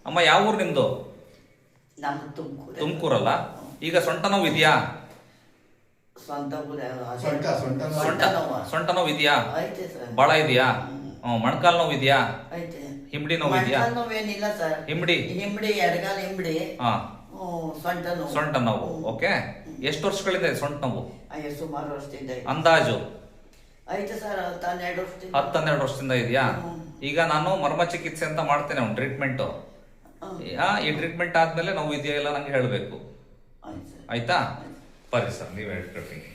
ಅಮ್ಮ ಯಾವ ಊರು ನಿಮ್ದು? ನಮ್ಮ ತುಮಕೂರು. ತುಮಕೂರಲ್ಲ. ಈಗ ಸೊಂಟ ನೋವು ಇದೆಯಾ? ಸ್ವಂತ ಸೊಂಟ ನೋವು ಇದೆಯಾ? ಐತೆ ಸರ್. ಬಾಳ ಇದೆಯಾ? ಮೊಣಕಾಲ್ ನೋವು ಇದೆಯಾ? ಐತೆ. ಹಿಂಬಡಿ ನೋವು ಇದೆಯಾ? ನೋವೇನಿಲ್ಲ ಸರ್. ಹಿಂಬಡಿ ಎಡಗಾಲ ಹಿಂಬಡಿ. ಹಾ, ಸೊಂಟ ನೋವು. ಓಕೆ. ಎಷ್ಟು ವರ್ಷಗಳಿಂದ ಇದೆ ಸೊಂಟ ನೋವು? ಸುಮಾರು ವರ್ಷದಿಂದ ಅಂದಾಜು ಐತೆ ಸರ್. 10-12 ವರ್ಷದಿಂದ ಇದೆಯಾ? ಈಗ ನಾನು ಮರ್ಮ ಚಿಕಿತ್ಸೆ ಅಂತ ಮಾಡ್ತೇನೆ, ಒಂದು ಟ್ರೀಟ್ಮೆಂಟ್. ಈ ಟ್ರೀಟ್ಮೆಂಟ್ ಆದ್ಮೇಲೆ ನೋವು ಇದೆಯಾ ಇಲ್ಲ ನಂಗೆ ಹೇಳಬೇಕು. ಆಯ್ತಾ? ಬನ್ನಿ ಸರ್, ನೀವೇ ಹೇಳ್ಕೊಡ್ತೀನಿ.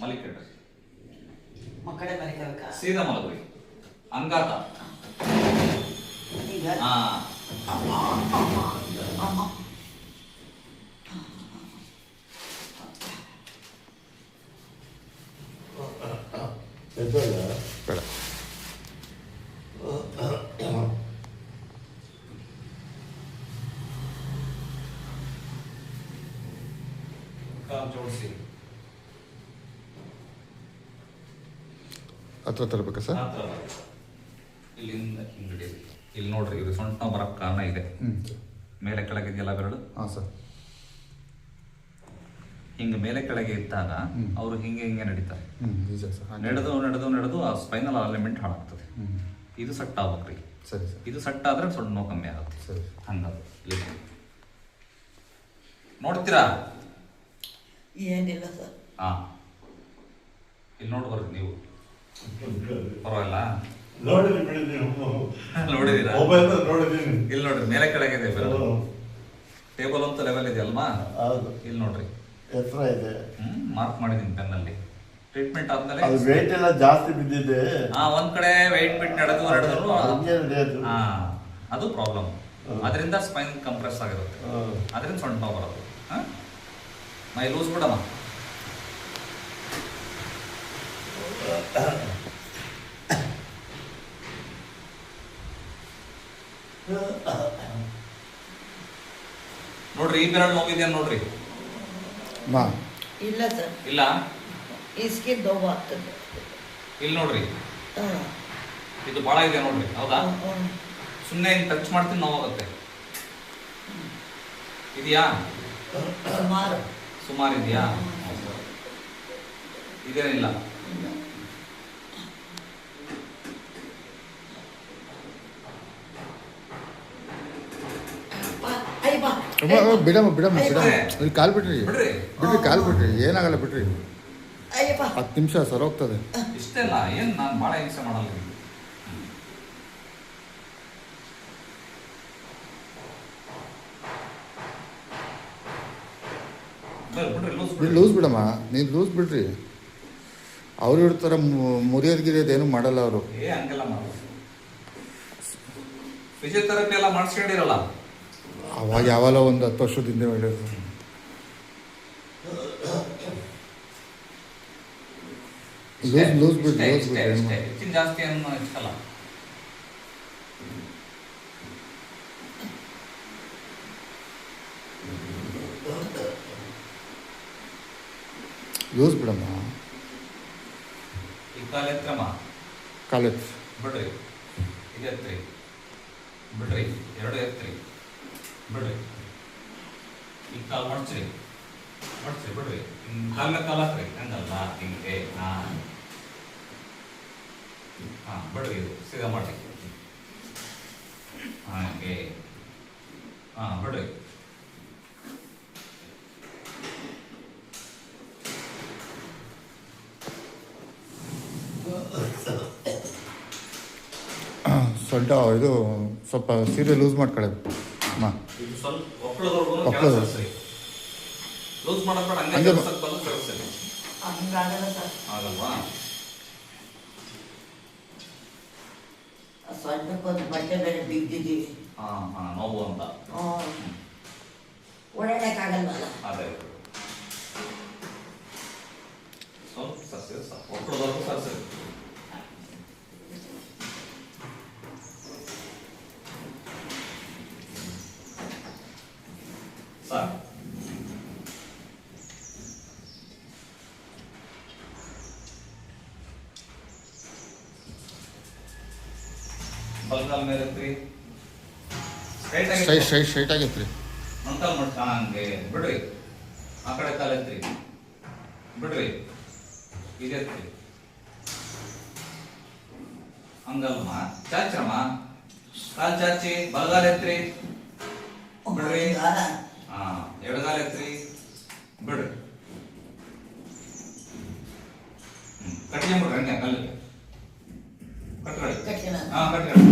ಮಲಿಕಡ್ರಿ, ಮಕ್ಕಳೇ ಮಲಿಕಬೇಕಾ? ಸೀದಾ ಮಲಗ್ರಿ, ಅಂಗಾತ. ಜೋಡಿಸಿ ಹತ್ರ ತರಬೇಕಾ ಸರ್? ಇಲ್ಲಿಂದ ಹಿಂಗಡಿ. ಇಲ್ಲಿ ನೋಡ್ರಿ, ಇದು ಸೊಂಟ ಬರಕ್ಕೆ ಕಾರಣ ಇದೆ. ಮೇಲೆ ಕೆಳಗೆ ಇದೆಯಲ್ಲ ಬೆರಳು. ಹಾಂ ಸರ್. ಹಿಂಗೆ ಮೇಲೆ ಕೆಳಗೆ ಇದ್ದಾಗ ಅವರು ಹಿಂಗೆ ನಡೀತಾರೆ. ನಡೆದು ಆ ಸ್ಪೈನಲ್ ಅಲೈನ್ಮೆಂಟ್ ಹಾಳಾಗ್ತದೆ. ಇದು ಸೆಟ್ ಆಗ್ಬೇಕ್ರಿ. ಸರಿ ಸರ್. ಇದು ಸೆಟ್ ಆದ್ರೆ ಸ್ವಲ್ಪ ನೋವು ಕಮ್ಮಿ ಆಗುತ್ತೆ. ಸರಿ. ಹಂಗಾಗಿ ನೋಡ್ತೀರಾ? ಏನಿಲ್ಲ ಸರ್. ಹಾ, ಇಲ್ಲಿ ನೋಡ್ಬಾರ್ದು ನೀವು. ಪರವಾಗಿಲ್ಲ, ನೋಡಿದೀರಾ? ಇಲ್ಲಿ ನೋಡ್ರಿ, ಮೇಲೆ ಕೆಳಗೆ ಇದೆ ಬೆರಳು. ಟೇಬಲ್ ಅಂತ ಲೆವೆಲ್ ಇದೆ ಅಲ್ವಾ? ಇಲ್ಲಿ ನೋಡ್ರಿ, ಎತ್ತರ ಇದೆ. ಮಾರ್ಕ್ ಮಾಡಿದೀನಿ ಪೆನ್ನಲ್ಲಿ. ಟ್ರೀಟ್ಮೆಂಟ್ ಆದ್ಮೇಲೆ ವೇಟ್ ಎಲ್ಲ ಜಾಸ್ತಿ ಬಿದ್ದಿದೆ. ಒಂದ್ ಕಡೆ ವೆಯ್ಟ್ ಬಿಟ್ಟು ನಡೆದ್ರು ಅದು ಪ್ರಾಬ್ಲಮ್. ಅದರಿಂದ ಸ್ಪೈನ್ ಕಂಪ್ರೆಸ್ ಆಗಿರುತ್ತೆ. ಅದರಿಂದ ಸೊಂಟ ನೋವು ಬರೋದು. ಮೈ ಲೂಸ್ ಬಿಡಮ್ಮ. ನೋಡ್ರಿ, ಈ ಬೆರಳು ನೋವಿದೆ ನೋಡ್ರಿ. ಇಲ್ಲ ಸರ್. ಇಲ್ಲ, ಇಸ್ಕಿ ನೋವು ಆಗ್ತದೆ. ಇಲ್ಲಿ ನೋಡ್ರಿ, ಇದು ಬಹಳ ಇದೆ ನೋಡ್ರಿ. ಹೌದಾ? ಸುಮ್ಮನೆ ಹಿಂಗೆ ಟಚ್ ಮಾಡ್ತೀನಿ, ನೋವಾಗುತ್ತೆ. ಇದೆಯಾ? ಸುಮಾರು ಇದೆಯಾ? ಇದೇನಿಲ್ಲ. ಬಿಡಮ್ಮ ಇಲ್ಲಿ ಕಾಲು ಬಿಡ್ರಿ, ಕಾಲು ಬಿಡ್ರಿ, ಏನಾಗಲ್ಲ ಬಿಡ್ರಿ. 10 ನಿಮಿಷ ಸರ್ ಹೋಗ್ತದೆ. ಇಷ್ಟೆಲ್ಲ ಏನ್ ನಾನು ಭಾಳ ಹಿಂಸೆ ಮಾಡಲ್ಲ. ಲೂಸ್ ಬಿಡಮ್ಮ, ನೀನು ಲೂಸ್ ಬಿಡ್ರಿ. ಅವ್ರು ಇಡ್ತಾರ ಮುರಿಯೋದ್ಗಿರಿಯೋದೇನು ಮಾಡಲ್ಲ ಅವರು. ಹಂಗೆಲ್ಲ ಮಾಡಲ್ಲ. ಫಿಸಿಯೋಥೆರಪಿ ಎಲ್ಲ ಮಾಡಿಸ್ಕೊಂಡಿರಲ್ಲ ಅವಾಗ ಯಾವಲ್ಲ ಒಂದು 10 ವರ್ಷದಿಂದ ಹೇಳಿದ್ರು. ಲೂಸ್ ಬಿಡ್ರಿ, ಜಾಸ್ತಿ ಏನು ಇಷ್ಟಲ್ಲ. ಲೂಸ್ ಬಿಡಮ್ಮ. ಈ ಕಾಲು ಎತ್ತರಮ್ಮ, ಕಾಲೆತ್ ಬಿಡ್ರಿ. ಇದು ಎತ್ತರಿ, ಬಿಡ್ರಿ. 2 ಎತ್ತರಿ, ಬಿಡ್ರಿ. ಈ ಕಾಲು ಮಡ್ಚ್ರಿ, ಬಿಡ್ರಿ. ಕಾಲ ಮೇಲೆ ಕಾಲು ಹಾಕ್ರಿ. ಹಂಗಲ್ಲ, ಹಿಂಗೆ. ಬಿಡ್ರಿ. ಇದು ಸೀದಾ ಮಾಡಿ. ಹಾಗೆ. ಬಿಡ್ರಿ. ಸೊಂಟ ಇದು ಸ್ವಲ್ಪ ಸೀರೆ ಲೂಸ್ ಮಾಡ್ಕೊಳ್ಳೋದು. ಇದು ಸ್ವಲ್ಪ ಒಕ್ಕಳದವರೆಗೂ ಲೂಸ್ ಮಾಡಬೇಡ. ಆಗಲ್ವಾ? ಸೊಂಟಕ್ಕೊಂದು ಬಟ್ಟೆ ಬೇರೆ ಬಿದ್ದಿದ್ದೀವಿ. ನೋವು ಅಂತ ಓಡಾಡಕ್ಕಾಗಲ್ವಲ್ಲ. ಅದೇ ಸ್ವಲ್ಪ ಸರ್ಸಿ, ಒಕ್ಕಳದವರೆಗೂ ಸರ್ಸಿ. ಸಾಕು. ಬಲ್ಗಾಲ್ ಮೇಲೆ ಎತ್ತಿ. ಸ್ಟ್ರೈಟ್ ಆಗಿ ಸ್ಟ್ರೈಟ್ ಆಗೈತೆ ರೀ. ಮೊಣಕಾಲು ಮುಟ್ಟ ಹಂಗೆ ಬಿಡ್ರಿ. ಆ ಕಡೆ ಕಾಲು ಎತ್ತಿ ಬಿಡ್ರಿ. ಇದೆತ್ತಿ ಹಂಗಲ್ಮ ಚಾಚ್ರಮ್ಮ. ಕಾಲು ಚಾಚಿ ಬಲಗಾಲ ಎತ್ರಿ ಬಿಡ್ರಿ. ಹಾ ಎಡಗಾಲ ಎತ್ರಿ ಬಿಡ್ರಿ. ಕಟ್ಕೊಂಡ್ಬಿಡ್ರಿ ಹಂಗೆ ಕಲ್ಲಿಗೆ ಕಟ್ಕೊಳ್ಳಿ. ಹಾ ಕಟ್ಕೊಳ್ಳಿ.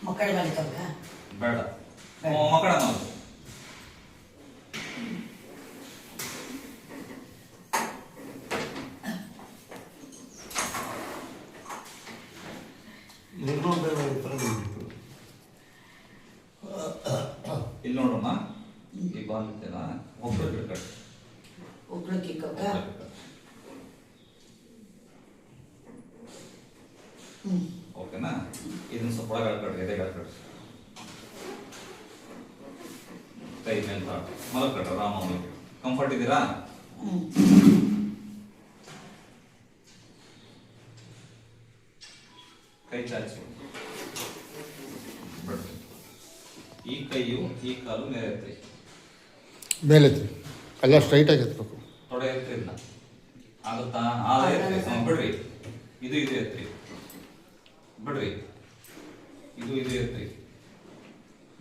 ಮಕ್ಕಳ ಮಾಡಿಕಂಗ ಬೇಡ ಮಕ್ಕಳ ಮಾಡು. ಇಲ್ಲಿ ನೋಡಮ್ಮ ಈ ಬಾಲ್ ಇತ್ತಲ್ಲ ಒಬ್ಬರು ಕಟ್ ಒಬ್ಳು ಕಿಕ್ಕಂಗ ಓಕೆನಾ. ಇದನ್ನ ಸ್ವಲ್ಪ ಒಳಗಡೆ ಕಟ್ರಿ. ಎದೆ ಕಟ್ರಿ. ಕೈ ಮೇಲೆ ಮಲಗ್ ಕಟ್ರ ರಾಮ. ಕಂಫರ್ಟ್ ಇದ್ದೀರಾ? ಕೈ ಚಾಚಿ ಬಿಡ್ರಿ. ಈ ಕೈಯು ಈ ಕಾಲು ಮೇಲೆ ಎತ್ತಿ. ಮೇಲೆತ್ತಿ ಎಲ್ಲ ಸ್ಟ್ರೈಟ್ ಆಗಿ ಎತ್ತಬೇಕು. ತೊಡೆ ಎತ್ತಿ ಇಲ್ಲ ಆಗುತ್ತಾ? ಎತ್ತಿ ಬಿಡ್ರಿ. ಇದು ಎತ್ತಿ ಬಿಡ್ರಿ. ಇದು ಎತ್ತಿ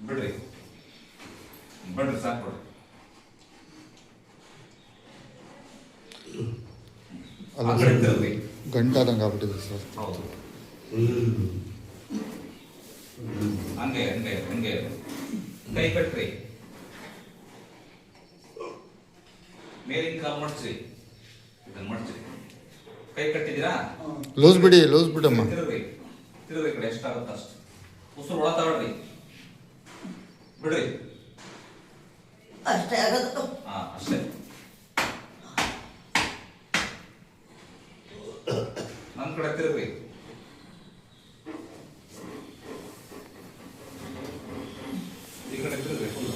ಬಿಡ್ರಿ. ಬಿಡ್ರಿ ಸಾಕು ಬಿಡ್ರಿ. ಅಲ್ಲ ಆ ಕಡೆ ತಿರ್ಗ್ರಿ. ಗಂಟಾದಂಗೆ ಆಗ್ಬಿಟ್ಟಿದೆ ಸರ್. ಹೌದು ಹಂಗೆ ಹಂಗೆ ಹಂಗೆ ಕೈ ಕಟ್ರಿ. ಮೇಲಿನ ಕಾಲು ಮಡ್ಚ್ರಿ. ಇದನ್ನ ಮಡ್ಚ್ರಿ. ಕೈ ಕಟ್ಟಿದ್ದೀರಾ? ಲೂಸ್ ಬಿಡಮ್ಮ. ತಿರುಗ್ರಿ ತಿರುಗ್ರಿ. ಕಡೆ ಎಷ್ಟಾಗುತ್ತೆ ಅಷ್ಟು. ಉಸಿರು ಒಳ ತಗೊಳ್ರಿ. ಬಿಡ್ರಿ. ಅಷ್ಟೇ ಆಗೋದು. ಹಾ ಅಷ್ಟೇ. ನನ್ನ ಕಡೆ ತಿರುಗ್ರಿ. ಈ ಕಡೆ ತಿರುಗ್ರಿ ಫುಲ್.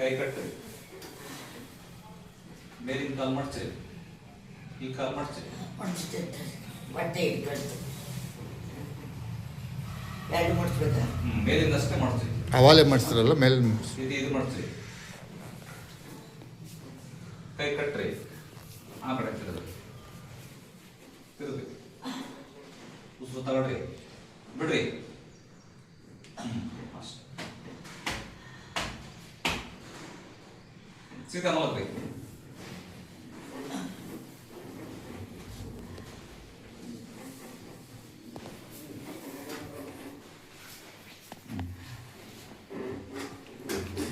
ಕೈ ಕಟ್ರಿ. ಮೇಲಿನ ಕಾಲು ಮಡ್ಚ್ರಿ. ಈ ಕಾಲು ಮಡ್ಚ್ರಿ. ಬಟ್ಟೆ ಇಟ್ಕೊಳ್ತು. ಎರಡು ಮುಡ್ಸ್ಬೇಕಾ? ಮೇಲಿಂದಷ್ಟೇ ಮಡ್ಚ್ರಿ. ಅವಾಲೆ ಮಾಡಿಸ್ತಾರಲ್ಲ ಮೇಲೆ ಇದು ಮಡ್ಚ್ರಿ. ಕೈ ಕಟ್ರಿ. ಆ ಕಡೆ ತಿರುಗ್ರಿ. ತಿರುಗ್ರಿ. ಉಸಿರು ತಗೊಳ್ರಿ. ಬಿಡ್ರಿ. ಅಷ್ಟೇ. ಸೀದಾ ಮಲಗ್ರಿ.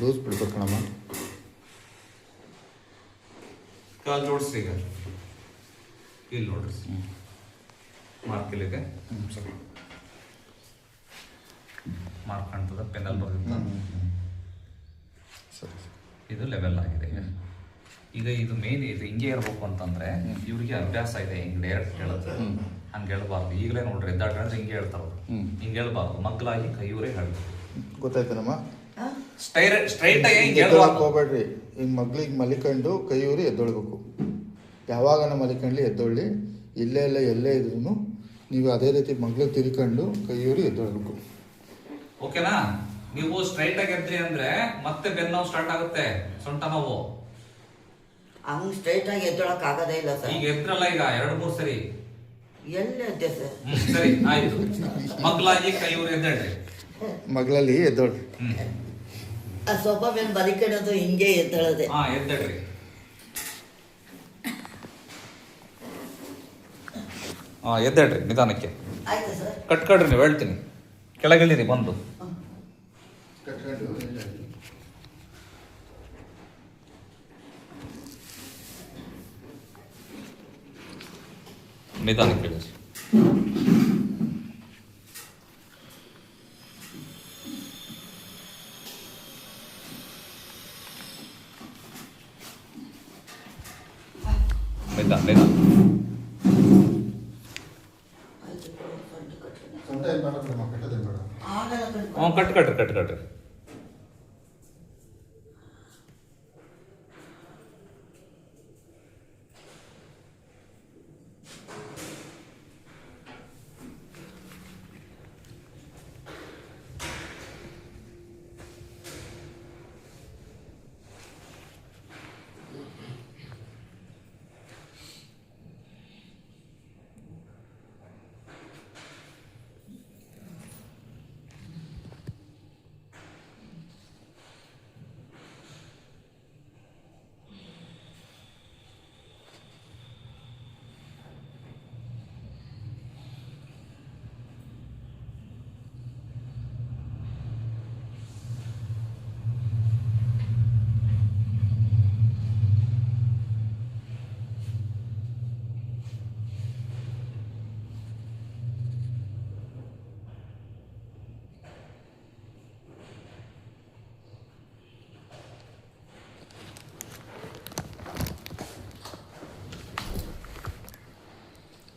ಲೂಸ್ ಬಿಡ್ಬೇಕು ಕಣಮ್ಮ. ಕಾಲು ಜೋಡಿಸ್ರಿ. ಈಗ ಇಲ್ಲಿ ನೋಡ್ರಿ ಮಾರ್ಕ್ ಇಲ್ಲಿದೆ. ಸರಿ ಮಾರ್ಕ್ ಕಾಣ್ತದ ಪೆನ್ನಲ್ಲಿ ಬರ್ದಿದ್ದ. ಸರಿ ಇದು ಲೆವೆಲ್ ಆಗಿದೆ. ಈಗ ಇದು ಮೇನ್ ಇದು ಹಿಂಗೆ ಇರಬೇಕು ಅಂತಂದ್ರೆ ಇವ್ರಿಗೆ ಅಭ್ಯಾಸ ಇದೆ. ಹಿಂಗೆ ಡೈರೆಕ್ಟ್ ಹೇಳುತ್ತೆ. ಹಂಗೆ ಹೇಳ್ಬಾರ್ದು. ಈಗಲೇ ನೋಡ್ರಿ ಎದ್ದಾಡ್ರೆ ಹಿಂಗೆ ಹೇಳ್ತಾರ. ಹಿಂಗೆ ಹೇಳ್ಬಾರ್ದು. ಮಗ್ಲಾಗಿ ಕೈಯೂರೇ ಹೇಳ್ಬೇಕು. ಗೊತ್ತಾಯ್ತೇನಮ್ಮ? ಸ್ಟ್ರೈಟ್ ಆಗಿ ಹಿಂಗೆ ಎದ್ದೊಳಕ್ಕೆ ಹೇಳ್ಬಾರ್ದು. ಹೋಗ್ಬೇಡ್ರಿ. ಹಿಂಗೆ ಮಗ್ಳಿಗೆ ಮಲಿಕೊಂಡು ಕೈಯೂರಿ ಎದ್ದೊಳ್ಬೇಕು. ಯಾವಾಗನ ಮಲಿಕೊಂಡ್ಲಿ ಎದ್ದೊಳ್ಳಿ. ಎಲ್ಲೇ ಇದ್ರೂ ನೀವು ಅದೇ ರೀತಿ ಮಗ್ಳಿಗೆ ತಿರ್ಕೊಂಡು ಕೈಯೂರಿ ಎದ್ದೊಳ್ಬೇಕು. ಓಕೆನಾ? ನೀವು ಸ್ಟ್ರೈಟ್ ಆಗಿ ಎದ್ರಿ ಅಂದ್ರೆ ಮತ್ತೆ ಬೆನ್ನು ನೋವು ಸ್ಟಾರ್ಟ್ ಆಗುತ್ತೆ. ಸೊಂಟ ನೋವು. ಹಂಗ್ ಸ್ಟ್ರೈಟ್ ಆಗಿ ಎದ್ದೊಳಕ್ ಆಗೋದೇ ಇಲ್ಲ ಸರ್. ಈಗ ಎದ್ರಲ್ಲ ಈಗ 2-3 ಸರಿ. ಎಲ್ಲಿ ಎದ್ದೆ ಸರ್? ಸರಿ ಆಯ್ತು. ಮಗ್ಲಾಗಿ ಕೈಯೂರಿ ಎದ್ದೇಳ್ರಿ. ಮಗ್ಳಲ್ಲಿ ಎದ್ದೊಳ್ರಿ. ಆ ಸೊಬ್ಬ ಮೇಲೆ ಬರಿಕಡೋದು ಹಿಂಗೆ ಎದ್ದಳದೆ. ಹಾ ಎದ್ದೇಳ್ರಿ. ಹಾ ಎದ್ದೇಳ್ರಿ ನಿಧಾನಕ್ಕೆ. ಆಯ್ತಾ ಸರ್? ಕಟ್ಕೊಳ್ರಿ. ನೀವು ಹೇಳ್ತೀನಿ. ಕೆಳಗಿಳಿರಿ ಬಂದು. ನಿಧಾನಕ್ಕೆ ಹೇಳಿ. ನಿಧಾನ. ಸೊಂಟ ಏನು ಮಾಡೋದು ಕಟ್ಟೋದೇನು ಬೇಡ. ಹ್ಞೂ ಕಟ್ರಿ.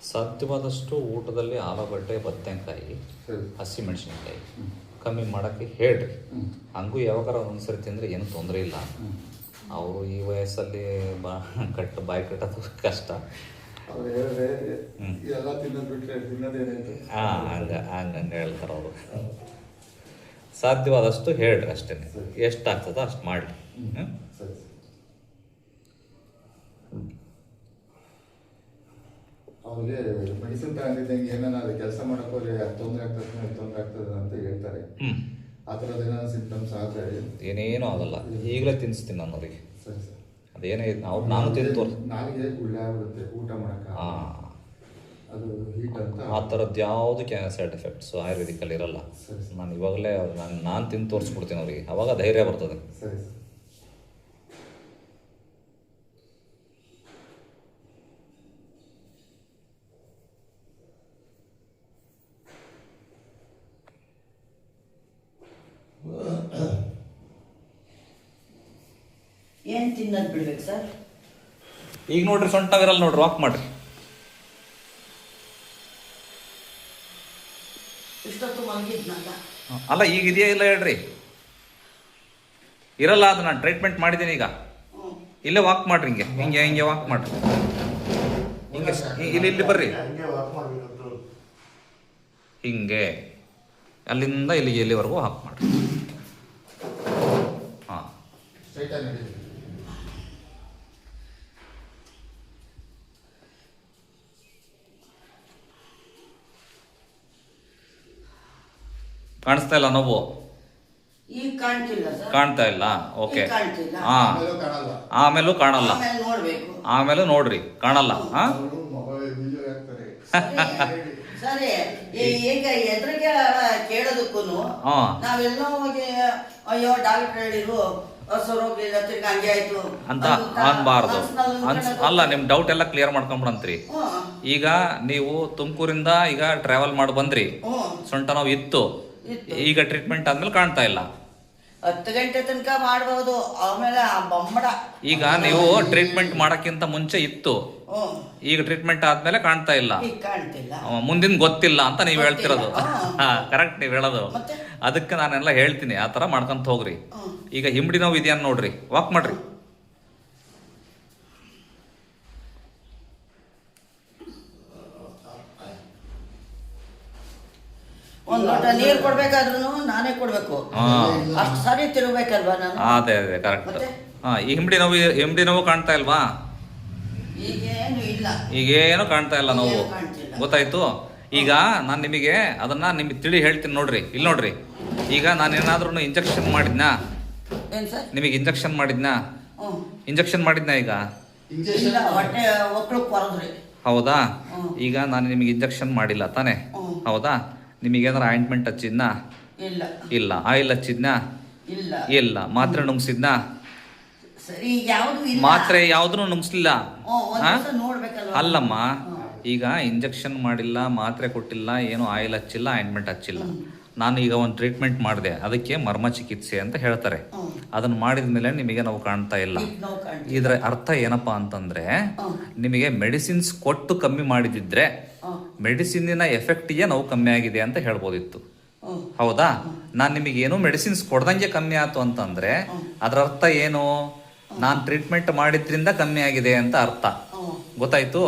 ಸಾಧ್ಯವಾದಷ್ಟು ಊಟದಲ್ಲಿ ಆಲೂಗಡ್ಡೆ, ಬದನೆಕಾಯಿ, ಹಸಿಮೆಣಸಿನ್ಕಾಯಿ ಕಮ್ಮಿ ಮಾಡೋಕ್ಕೆ ಹೇಳ್ರಿ. ಹಂಗೂ ಯಾವಾಗಾರ ಒಂದ್ಸರಿ ತಿಂದರೆ ಏನು ತೊಂದರೆ ಇಲ್ಲ. ಅವರು ಈ ವಯಸ್ಸಲ್ಲಿ ಬಾಯಿ ಕಟ್ಟೋದು ಕಷ್ಟ. ಹಂಗೆ ಹೇಳ್ತಾರೆ ಅವರು. ಸಾಧ್ಯವಾದಷ್ಟು ಹೇಳ್ರಿ ಅಷ್ಟೇ. ಎಷ್ಟಾಗ್ತದೋ ಅಷ್ಟು ಮಾಡಲಿ. ಅವ್ರಿಗೆ ಮೆಡಿಸಿನ್ ತಗೊಂಡಿದ್ದಂಗೆ ಏನಾದ್ರು ಕೆಲಸ ಮಾಡೋಕೆ ತೊಂದರೆ ಆಗ್ತದೆ ಅಂತ ಹೇಳ್ತಾರೆ. ಆ ಥರದ್ದು ಏನಾದ್ರು ಸಿಂಪ್ಟಮ್ಸ್ ಆದರೆ ಏನೇನೂ ಆಗಲ್ಲ. ಈಗಲೇ ತಿನ್ನಿಸ್ತೀನಿ ನಾನು ಅವರಿಗೆ. ಸರಿ ಸರ್. ಅದೇನೇ ನಾನು ತಿಂದು ನಾಲಿಗೆ ಗುಳ್ಳೆ ಆಗ್ಬಿಡುತ್ತೆ ಊಟ ಮಾಡೋಕೆ. ಅದು ಹೀಟ್ ಅಂತ ಆ ಥರದ್ದು ಯಾವುದು ಸೈಡ್ ಎಫೆಕ್ಟ್ಸ್ ಆಯುರ್ವೇದಿಕಲ್ಲಿ ಇರಲ್ಲ. ನಾನು ಇವಾಗಲೇ ನಾನು ತಿಂದು ತೋರಿಸ್ಬಿಡ್ತೀನಿ ಅವರಿಗೆ. ಅವಾಗ ಧೈರ್ಯ ಬರ್ತದೆ. ಸರಿ ಸರ್. ಏನು ತಿನ್ನೋದು ಬಿಡ್ಬೇಕು ಸರ್? ಈಗ ನೋಡ್ರಿ ಸೊಂಟ ವಿರಲ್ ನೋಡ್ರಿ, ವಾಕ್ ಮಾಡ್ರಿ. ಇಷ್ಟೊತ್ತು ಮಲಗಿದ್ನಲ್ಲ. ಅಲ್ಲ ಈಗ ಇದೆಯಾ ಇಲ್ಲ ಹೇಳ್ರಿ. ಇರಲ್ಲ, ಅದು ನಾನು ಟ್ರೀಟ್ಮೆಂಟ್ ಮಾಡಿದ್ದೀನಿ. ಈಗ ಇಲ್ಲೇ ವಾಕ್ ಮಾಡ್ರಿ. ಹಿಂಗೆ ವಾಕ್ ಮಾಡ್ರಿ. ಹಿಂಗೆ ಇಲ್ಲಿ ಬರ್ರಿ. ಹಿಂಗೆ ಅಲ್ಲಿಂದ ಎಲ್ಲಿವರೆಗೂ ಹಾಕ್ ಮಾಡ್ರಿ. ಹಾಂ, ಕಾಣಿಸ್ತಾ ಇಲ್ಲ ನೋವು? ಈಗ ಕಾಣ್ತಿಲ್ಲ ಸರ್. ಕಾಣ್ತಾ ಇಲ್ಲ. ಓಕೆ. ಕಾಣ್ತಿಲ್ಲ. ಆಮೇಲೂ ಕಾಣಲ್ಲ. ನೋಡ್ಬೇಕು. ಆಮೇಲೆ ನೋಡ್ರಿ, ಕಾಣಲ್ಲ. ಸರಿ, ಈಗ ಎದುರಿಗೆ ಕೇಳೋದಕ್ಕೂ ನಾವೆಲ್ಲೋ ಹೋಗಿ ಅಯ್ಯೋ ಡಾಕ್ಟರ್ ಹೇಳಿದ್ರು ಹೊಸರೋಗ್ಲಿಲ್ಲ, ತಿರ್ಗಿ ಹಂಗೆ ಆಯ್ತು ಅಂತ ಅನ್ಬಾರ್ದು. ಅಲ್ಲ, ನಿಮ್ ಡೌಟ್ ಎಲ್ಲ ಕ್ಲಿಯರ್ ಮಾಡ್ಕೊಂಬಿಡಂತ್ರಿ. ಈಗ ನೀವು ತುಮಕೂರಿಂದ ಈಗ ಟ್ರಾವೆಲ್ ಮಾಡಿ ಬಂದ್ರಿ, ಸೊಂಟ ನೋವು ಇತ್ತು. ಈಗ ಟ್ರೀಟ್ಮೆಂಟ್ ಆದ್ಮೇಲೆ ಕಾಣ್ತಾ ಇಲ್ಲ. 10 ಗಂಟೆ ತನಕ ಮಾಡಬಹುದು, ಆಮೇಲೆ ಬೊಮ್ಮಡ. ಈಗ ನೀವು ಟ್ರೀಟ್ಮೆಂಟ್ ಮಾಡಕ್ಕಿಂತ ಮುಂಚೆ ಇತ್ತು, ಈಗ ಟ್ರೀಟ್ಮೆಂಟ್ ಆದ್ಮೇಲೆ ಕಾಣ್ತಾ ಇಲ್ಲ. ಮುಂದಿನ ಗೊತ್ತಿಲ್ಲ ಅಂತ ನೀವ್ ಹೇಳ್ತಿರೋದು. ಕರೆಕ್ಟ್ ನೀವ್ ಹೇಳೋದು. ಅದಕ್ಕೆ ನಾನೆಲ್ಲ ಹೇಳ್ತೀನಿ, ಆ ತರ ಮಾಡ್ಕೊಂತ ಹೋಗ್ರಿ. ಈಗ ಹಿಂಬಡಿ ನೋವು ಇದೆಯಾ ನೋಡ್ರಿ, ವಾಕ್ ಮಾಡ್ರಿ. ಒಂದ್ ಲೋಟ ನೀರು ಕೊಡ್ಬೇಕಾದ್ರೂ ನಾನೇ ಕೊಡ್ಬೇಕು. ಅಷ್ಟು ಸಾರಿ ತಿರುಗಬೇಕಲ್ವಾ ನಾನು? ಅದೇ ಕರೆಕ್ಟ್. ಈ ಹಿಂಬಡಿ ನೋವು ಕಾಣ್ತಾ ಇಲ್ವಾ? ಈಗೇನು ಕಾಣ್ತಾ ಇಲ್ಲ ನೋವು, ಗೊತ್ತಾಯ್ತು. ಈಗ ನಾನು ನಿಮಗೆ ಅದನ್ನ ನಿಮಗೆ ತಿಳಿ ಹೇಳ್ತೀನಿ ನೋಡ್ರಿ. ಇಲ್ಲಿ ನೋಡ್ರಿ, ಈಗ ನಾನೇನಾದ್ರೂ ಇಂಜೆಕ್ಷನ್ ಮಾಡಿದ್ನಾ? ನಿಮಗೆ ಇಂಜೆಕ್ಷನ್ ಮಾಡಿದ್ನಾ? ಈಗ ಹೌದಾ? ಈಗ ನಾನು ನಿಮಗೆ ಇಂಜೆಕ್ಷನ್ ಮಾಡಿಲ್ಲ ತಾನೆ? ಹೌದಾ? ನಿಮಗೇನಾರ ಆಯಿಂಟ್ಮೆಂಟ್ ಹಚ್ಚಿದ್ನಾ? ಇಲ್ಲ. ಆಯಿಲ್ ಹಚ್ಚಿದ್ನಾ? ಇಲ್ಲ. ಮಾತ್ರೆ ನುಂಗ್ಸಿದ್ನಾ? ಮಾತ್ರೆ ಯಾವ್ದು ನುಂಗ್ಸ್ಲಿಲ್ಲ. ಅಲ್ಲಮ್ಮ, ಈಗ ಇಂಜೆಕ್ಷನ್ ಮಾಡಿಲ್ಲ, ಮಾತ್ರೆ ಕೊಟ್ಟಿಲ್ಲ, ಏನು ಆಯಿಲ್ ಹಚ್ಚಿಲ್ಲ, ಆಯಿಂಟ್ಮೆಂಟ್ ಹಚ್ಚಿಲ್ಲ. ನಾನು ಈಗ ಒಂದು ಟ್ರೀಟ್ಮೆಂಟ್ ಮಾಡಿದೆ, ಅದಕ್ಕೆ ಮರ್ಮ ಚಿಕಿತ್ಸೆ ಅಂತ ಹೇಳ್ತಾರೆ. ಅದನ್ನು ಮಾಡಿದ ಮೇಲೆ ನಿಮಗೆ ನಾವು ಕಾಣ್ತಾ ಇಲ್ಲ. ನೋವು ಕಾಣ್ತೀವಿ. ಇದರ ಅರ್ಥ ಏನಪ್ಪಾ ಅಂತಂದ್ರೆ, ನಿಮಗೆ ಮೆಡಿಸಿನ್ಸ್ ಕೊಟ್ಟು ಕಮ್ಮಿ ಮಾಡಿದಿದ್ರೆ ಮೆಡಿಸಿನ್ನಿನ ಎಫೆಕ್ಟಿಗೆ ನೋವು ಕಮ್ಮಿ ಆಗಿದೆ ಅಂತ ಹೇಳ್ಬೋದಿತ್ತು. ಹೌದಾ? ನಾನು ನಿಮಗೆ ಏನೋ ಮೆಡಿಸಿನ್ಸ್ ಕೊಡ್ದಂಗೆ ಕಮ್ಮಿ ಆಯ್ತು ಅಂತಂದ್ರೆ ಅದರ ಅರ್ಥ ಏನು? ನಾನು ಟ್ರೀಟ್ಮೆಂಟ್ ಮಾಡಿದ್ರಿಂದ ಕಮ್ಮಿ ಆಗಿದೆ ಅಂತ ಅರ್ಥ. ಗೊತ್ತಾಯ್ತು?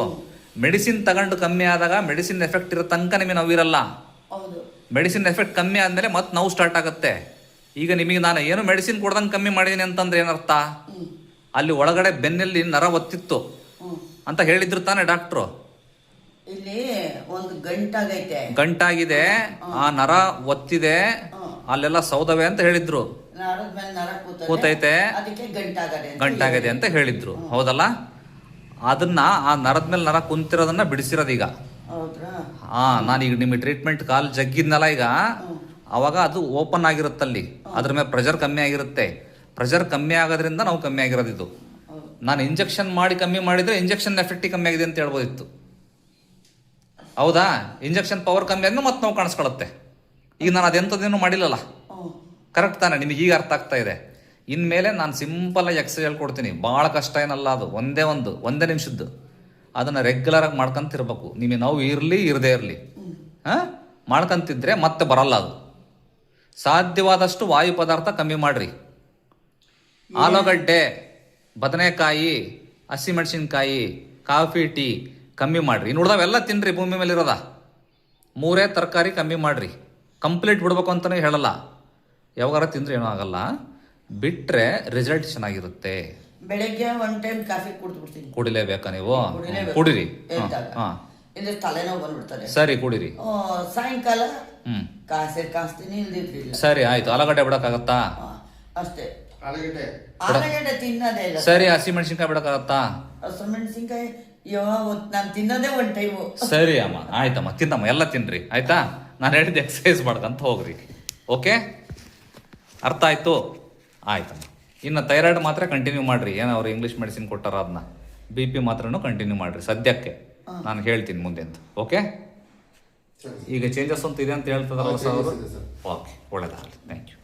ಮೆಡಿಸಿನ್ ತಗೊಂಡು ಕಮ್ಮಿ ಆದಾಗ ಮೆಡಿಸಿನ್ ಎಫೆಕ್ಟ್ ಇರೋ ತನಕ ನಿಮಗೆ ನೋವಿರಲ್ಲ. ಹೌದು. ಮೆಡಿಸಿನ್ ಎಫೆಕ್ಟ್ ಕಮ್ಮಿ ಆದ್ಮೇಲೆ ಮತ್ತೆ ನೋವು ಸ್ಟಾರ್ಟ್ ಆಗುತ್ತೆ. ಈಗ ನಿಮಗೆ ನಾನು ಏನು ಮೆಡಿಸಿನ್ ಕೊಡ್ದಂಗೆ ಕಮ್ಮಿ ಮಾಡಿದ್ದೀನಿ ಅಂತಂದ್ರೆ ಏನರ್ಥ? ಅಲ್ಲಿ ಒಳಗಡೆ ಬೆನ್ನಲ್ಲಿ ನರ ಒತ್ತಿತ್ತು ಅಂತ ಹೇಳಿದ್ರು ತಾನೆ ಡಾಕ್ಟ್ರು. ಇಲ್ಲಿ ಒಂದು ಗಂಟಾಗೈತೆ. ಗಂಟಾಗಿದೆ, ಆ ನರ ಒತ್ತಿದೆ, ಅಲ್ಲೆಲ್ಲ ಸೌದವೆ ಅಂತ ಹೇಳಿದ್ರು. ನರದ ಮೇಲೆ ನರ ಕೂತೈತೆ, ಅದಕ್ಕೆ ಗಂಟಾಗಿದೆ ಅಂತ ಹೇಳಿದ್ರು. ಹೌದಲ್ಲ? ಅದನ್ನ ಆ ನರದ ಮೇಲೆ ನರ ಕುಂತಿರೋದನ್ನ ಬಿಡಿಸಿರೋದೀಗ. ಹೌದ್ರಾ? ನಾನೀಗ ನಿಮಗೆ ಟ್ರೀಟ್ಮೆಂಟ್ ಕಾಲ್ ಜಗ್ಗಿದ್ನಲ್ಲ ಈಗ, ಅವಾಗ ಅದು ಓಪನ್ ಆಗಿರುತ್ತಲ್ಲಿ, ಅದ್ರ ಮೇಲೆ ಪ್ರೆಷರ್ ಕಮ್ಮಿ ಆಗಿರುತ್ತೆ. ಪ್ರೆಷರ್ ಕಮ್ಮಿ ಆಗೋದ್ರಿಂದ ನಾವು ಕಮ್ಮಿ ಆಗಿರೋದು ಇದು. ನಾನು ಇಂಜೆಕ್ಷನ್ ಮಾಡಿ ಕಮ್ಮಿ ಮಾಡಿದ್ರೆ ಇಂಜೆಕ್ಷನ್ ಎಫೆಕ್ಟ್ ಕಮ್ಮಿ ಆಗಿದೆ ಅಂತ ಹೇಳ್ಬೋದಿತ್ತು. ಹೌದಾ? ಇಂಜೆಕ್ಷನ್ ಪವರ್ ಕಮ್ಮಿ ಆದ್ಮೇಲೆ ಮತ್ತೆ ನಾವು ಕಾಣಿಸ್ಕೊಳುತ್ತೆ. ಈಗ ನಾನು ಅದೆಂಥದ್ದೇನು ಮಾಡಿಲ್ಲಲ್ಲ. ಕರೆಕ್ಟ್ ತಾನೆ? ನಿಮಗೆ ಈಗ ಅರ್ಥ ಆಗ್ತಾ ಇದೆ. ಇನ್ಮೇಲೆ ನಾನು ಸಿಂಪಲ್ ಆಗಿ ಎಕ್ಸರ್ಸೈಸ್ ಹೇಳ್ಕೊಡ್ತೀನಿ. ಭಾಳ ಕಷ್ಟ ಏನಲ್ಲ ಅದು, ಒಂದೇ ನಿಮಿಷದ್ದು. ಅದನ್ನು ರೆಗ್ಯುಲರ್ ಆಗಿ ಮಾಡ್ಕೊಂತಿರ್ಬೇಕು. ನಿಮಗೆ ನೋವು ಇರಲಿ ಇರದೇ ಇರಲಿ, ಮಾಡ್ಕೊಂತಿದ್ರೆ ಮತ್ತೆ ಬರಲ್ಲ ಅದು. ಸಾಧ್ಯವಾದಷ್ಟು ವಾಯು ಪದಾರ್ಥ ಕಮ್ಮಿ ಮಾಡ್ರಿ. ಆಲೂಗಡ್ಡೆ, ಬದನೆಕಾಯಿ, ಹಸಿಮೆಣಸಿನ್ಕಾಯಿ, ಕಾಫಿ, ಟೀ ಕಮ್ಮಿ ಮಾಡ್ರಿ. ಇನ್ನು ಉಳ್ದವೆಲ್ಲ ತಿನ್ರಿ. ಭೂಮಿ ಮೇಲೆ ಇರೋದ 3 ತರಕಾರಿ ಕಮ್ಮಿ ಮಾಡ್ರಿ. ಕಂಪ್ಲೀಟ್ ಬಿಡ್ಬೇಕು ಅಂತಲೇ ಹೇಳಲ್ಲ. ಯಾವಾಗಾರ ತಿಂದ್ರೆ ಏನೂ ಆಗಲ್ಲ, ಬಿಟ್ರೆ ರಿಸಲ್ಟ್ ಚೆನ್ನಾಗಿರುತ್ತೆ. ಬೆಳಗ್ಗೆ ಒಂದು ಟೈಮ್ ಕಾಫಿ ಕುಡಿದ್ಬಿಡ್ತೀನಿ. ಕುಡಿಲೇಬೇಕಾ ನೀವು? ಕುಡಿರಿ. ಇಲ್ಲ ತಲೆನೋವು ಬಂದ್ಬಿಡ್ತಾರೆ. ಸರಿ, ಕುಡಿರಿ. ಸಾಯಂಕಾಲ ಕಾಸ್ತೀನಿ, ಇಲ್ದಿರ್ಲಿಲ್ಲ. ಸರಿ, ಆಯ್ತು. ಆಲೂಗಡ್ಡೆ ಬಿಡಕ್ಕಾಗತ್ತಾ? ಅಷ್ಟೇ. ಆಲೂಗಡ್ಡೆ ತಿನ್ನೋದೇ ಇಲ್ಲ. ಸರಿ. ಹಸಿಮೆಣಸಿನ್ಕಾಯಿ ಬಿಡಕ್ಕಾಗತ್ತಾ? ಹಸಿಮೆಣಸಿನ್ಕಾಯಿ ನಾನು ತಿನ್ನೋದೇ ಒಂದು ಟೈಮು. ಸರಿ ಅಮ್ಮ, ಆಯ್ತಮ್ಮ, ತಿನ್ನಮ್ಮ, ಎಲ್ಲ ತಿನ್ರಿ. ಆಯ್ತಾ? ನಾನು ಹೇಳಿದ ಎಕ್ಸಸೈಸ್ ಮಾಡ್ಕಂತ ಹೋಗ್ರಿ. ಓಕೆ, ಅರ್ಥ ಆಯ್ತು? ಆಯ್ತಮ್ಮ. ಇನ್ನು ಥೈರಾಯ್ಡ್ ಮಾತ್ರ ಕಂಟಿನ್ಯೂ ಮಾಡ್ರಿ. ಏನೋ ಅವ್ರು ಇಂಗ್ಲೀಷ್ ಮೆಡಿಸಿನ್ ಕೊಟ್ಟಾರ ಅದನ್ನ. BP ಮಾತ್ರನೂ ಕಂಟಿನ್ಯೂ ಮಾಡ್ರಿ ಸದ್ಯಕ್ಕೆ. ನಾನು ಹೇಳ್ತೀನಿ ಮುಂದೆ ಅಂತ. ಓಕೆ, ಈಗ ಚೇಂಜಸ್ ಅಂತ ಇದೆ ಅಂತ ಹೇಳ್ತದಲ್ಲ ಹೊಸ ಅವರು. ಓಕೆ, ಒಳ್ಳೇದಾಗಲಿ. Thank you.